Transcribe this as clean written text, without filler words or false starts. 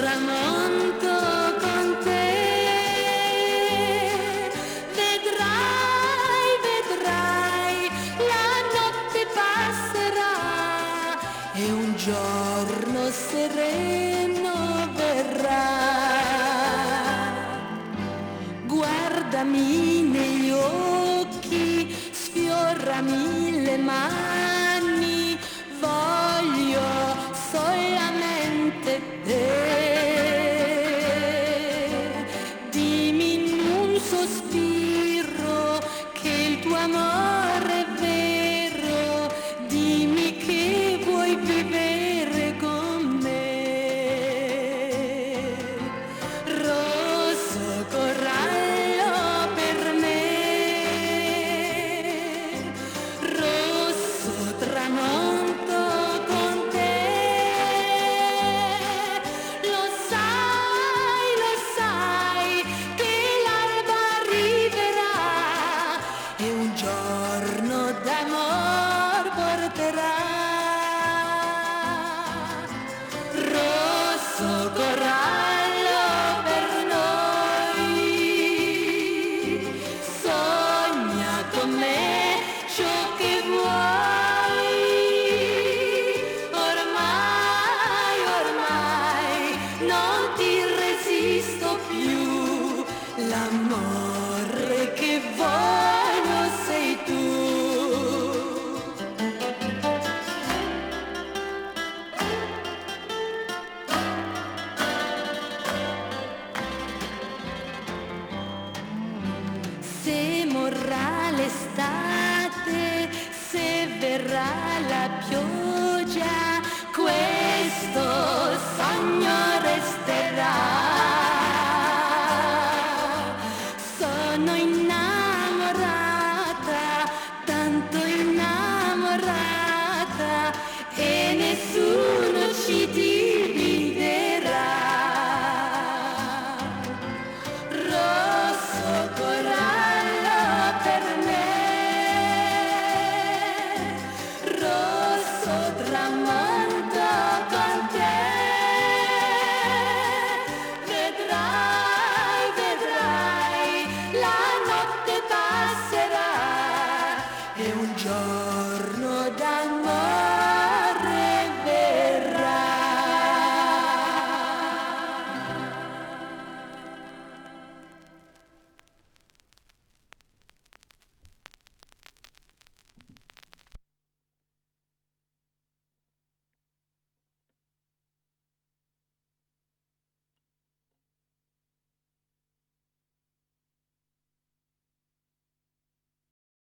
tramonto con te. Vedrai, vedrai, la notte passerà e un giorno sereno verrà. Guardami negli occhi, sfiorami le mani, voglio solamente te. Dimmi in un sospiro che il tuo amore è vero, dimmi che vuoi vivere con me. Rosso corallo per me, rosso tramonto con te. Lo sai che l'alba arriverà e un giorno d'amor porterà. Rosso corallo per noi, sogna con me ciò che vuoi. Ormai non ti resisto più, l'amore che voglio sei tu. Se morrà l'estate, se verrà la pioggia,